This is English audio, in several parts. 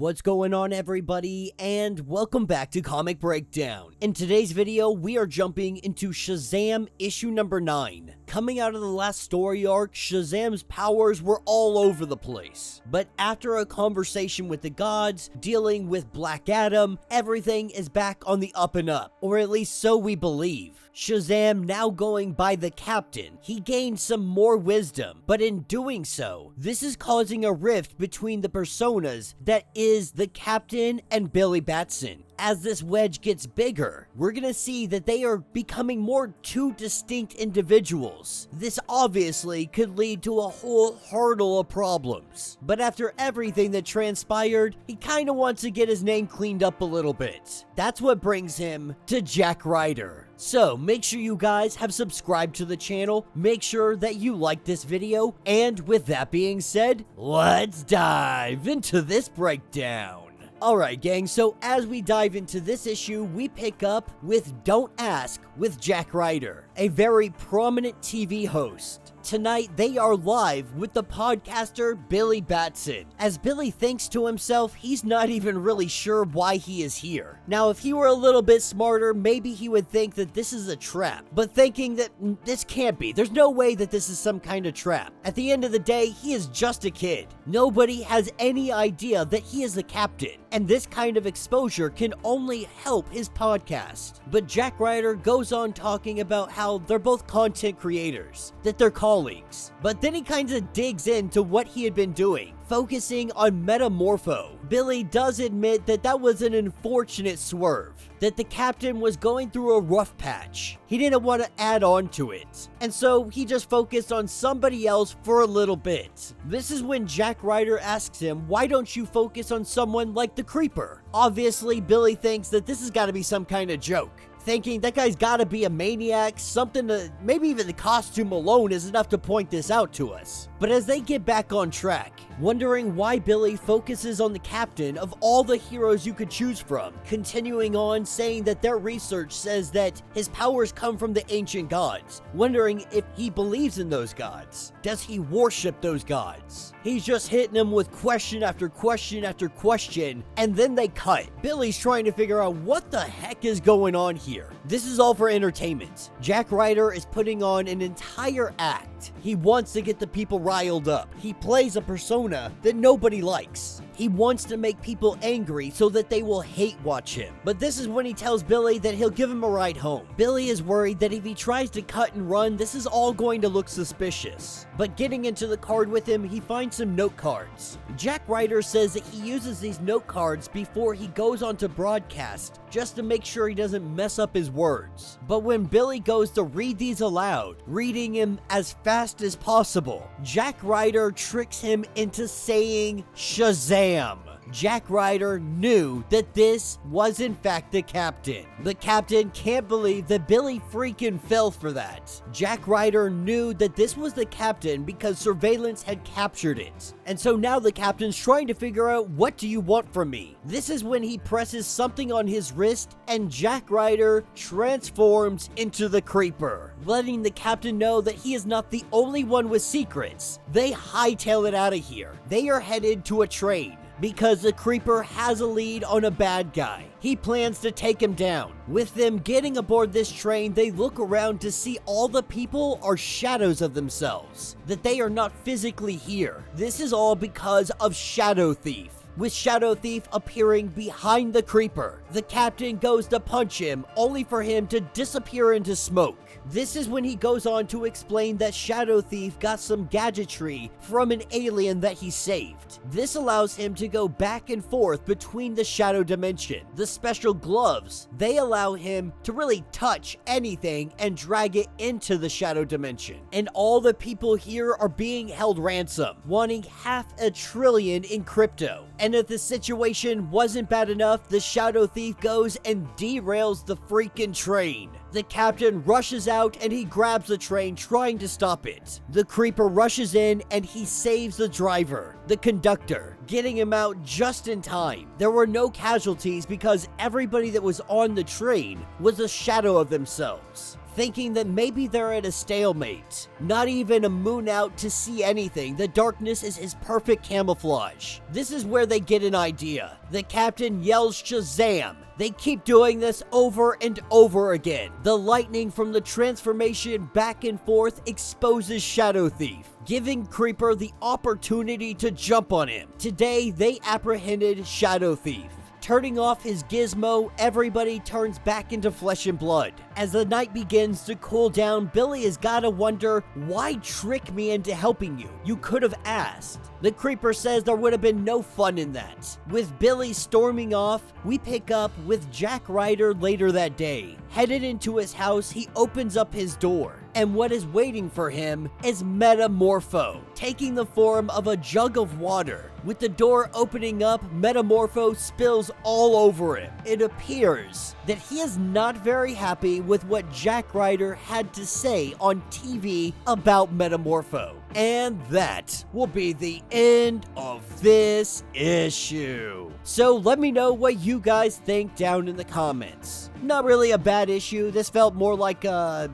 What's going on, everybody, and welcome back to Comic Breakdown. In today's video, we are jumping into Shazam issue number 9. Coming out of the last story arc, Shazam's powers were all over the place. But after a conversation with the gods, dealing with Black Adam, everything is back on the up and up, or at least so we believe. Shazam now going by the Captain. He gained some more wisdom, but in doing so, this is causing a rift between the personas that is the Captain and Billy Batson. As this wedge gets bigger, we're gonna see that they are becoming more two distinct individuals. This obviously could lead to a whole hurdle of problems. But after everything that transpired, he kinda wants to get his name cleaned up a little bit. That's what brings him to Jack Ryder. So make sure you guys have subscribed to the channel, make sure that you like this video, and with that being said, let's dive into this breakdown. Alright gang, so as we dive into this issue, we pick up with Don't Ask with Jack Ryder, a very prominent TV host. Tonight, they are live with the podcaster Billy Batson. As Billy thinks to himself, he's not even really sure why he is here. Now, if he were a little bit smarter, maybe he would think that this is a trap. But thinking that this can't be. There's no way that this is some kind of trap. At the end of the day, he is just a kid. Nobody has any idea that he is the captain. And this kind of exposure can only help his podcast. But Jack Ryder goes on talking about how they're both content creators, that they're colleagues. But then he kind of digs into what he had been doing, focusing on Metamorpho. Billy does admit that that was an unfortunate swerve, that the captain was going through a rough patch. He didn't want to add on to it, and so he just focused on somebody else for a little bit. This is when Jack Ryder asks him, why don't you focus on someone like the Creeper? Obviously, Billy thinks that this has got to be some kind of joke, thinking that guy's gotta be a maniac, something to, maybe even the costume alone is enough to point this out to us. But as they get back on track, wondering why Billy focuses on the captain of all the heroes you could choose from, continuing on saying that their research says that his powers come from the ancient gods, wondering if he believes in those gods. Does he worship those gods? He's just hitting him with question after question after question, and then they cut. Billy's trying to figure out what the heck is going on here. This is all for entertainment. Jack Ryder is putting on an entire act. He wants to get the people riled up. He plays a persona that nobody likes. He wants to make people angry so that they will hate watch him. But this is when he tells Billy that he'll give him a ride home. Billy is worried that if he tries to cut and run, this is all going to look suspicious. But getting into the card with him, he finds some note cards. Jack Ryder says that he uses these note cards before he goes on to broadcast, just to make sure he doesn't mess up his words. But when Billy goes to read these aloud, reading him as fast as possible, Jack Ryder tricks him into saying Shazam. Jack Ryder knew that this was in fact the captain. The captain can't believe that Billy freaking fell for that. Jack Ryder knew that this was the captain because surveillance had captured it. And so now the captain's trying to figure out, what do you want from me? This is when he presses something on his wrist and Jack Ryder transforms into the Creeper, letting the captain know that he is not the only one with secrets. They hightail it out of here. They are headed to a train, because the Creeper has a lead on a bad guy. He plans to take him down. With them getting aboard this train, they look around to see all the people are shadows of themselves, that they are not physically here. This is all because of Shadow Thief, with Shadow Thief appearing behind the Creeper. The captain goes to punch him, only for him to disappear into smoke. This is when he goes on to explain that Shadow Thief got some gadgetry from an alien that he saved. This allows him to go back and forth between the shadow dimension. The special gloves, they allow him to really touch anything and drag it into the shadow dimension. And all the people here are being held ransom, wanting $500 billion in crypto. And if the situation wasn't bad enough, the Shadow Thief goes and derails the freaking train. The captain rushes out and he grabs the train, trying to stop it. The Creeper rushes in and he saves the driver, the conductor, getting him out just in time. There were no casualties because everybody that was on the train was a shadow of themselves. thinking that maybe they're at a stalemate. Not even a moon out to see anything. The darkness is his perfect camouflage. This is where they get an idea. The captain yells Shazam. They keep doing this over and over again. The lightning from the transformation back and forth exposes Shadow Thief, giving Creeper the opportunity to jump on him. Today, they apprehended Shadow Thief. Turning off his gizmo, everybody turns back into flesh and blood. As the night begins to cool down, Billy has gotta wonder, why trick me into helping you? You could have asked. The Creeper says there would have been no fun in that. With Billy storming off, we pick up with Jack Ryder later that day. Headed into his house, he opens up his door. And what is waiting for him is Metamorpho, taking the form of a jug of water. With the door opening up, Metamorpho spills all over him. It appears that he is not very happy with what Jack Ryder had to say on TV about Metamorpho. And that will be the end of this issue. So let me know what you guys think down in the comments. Not really a bad issue. This felt more like a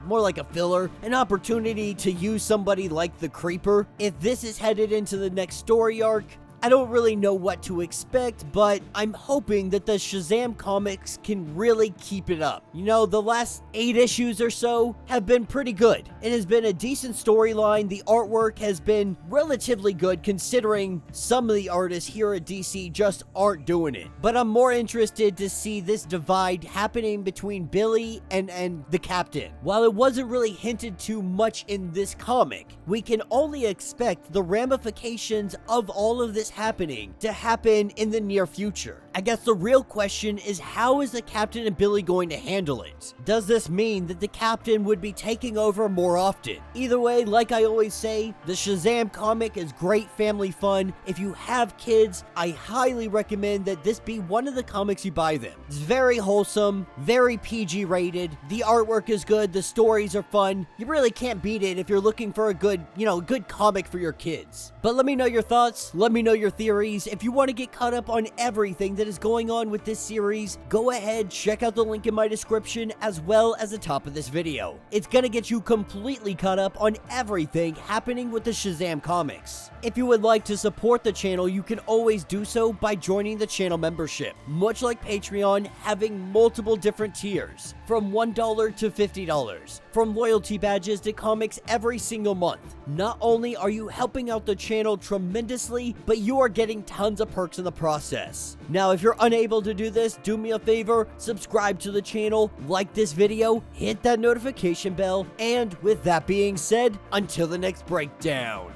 filler, an opportunity to use somebody like the Creeper. If this is headed into the next story arc, I don't really know what to expect, but I'm hoping that the Shazam comics can really keep it up. You know, the last 8 issues or so have been pretty good. It has been a decent storyline. The artwork has been relatively good considering some of the artists here at DC just aren't doing it. But I'm more interested to see this divide happening between Billy and the Captain. While it wasn't really hinted to much in this comic, we can only expect the ramifications of all of this happening to happen in the near future. I guess the real question is, how is the Captain and Billy going to handle it? Does this mean that the Captain would be taking over more often? Either way, like I always say, the Shazam comic is great family fun. If you have kids, I highly recommend that this be one of the comics you buy them. It's very wholesome, very PG rated, the artwork is good, the stories are fun. You really can't beat it if you're looking for a good, good comic for your kids. But let me know your thoughts, let me know your theories. If you want to get caught up on everything that is going on with this series, go ahead, check out the link in my description as well as the top of this video. It's gonna get you completely caught up on everything happening with the Shazam comics. If you would like to support the channel, you can always do so by joining the channel membership. Much like Patreon, having multiple different tiers, from $1 to $50, from loyalty badges to comics every single month. Not only are you helping out the channel tremendously, but you are getting tons of perks in the process. Now, if you're unable to do this, do me a favor, subscribe to the channel, like this video, hit that notification bell, and with that being said, until the next breakdown.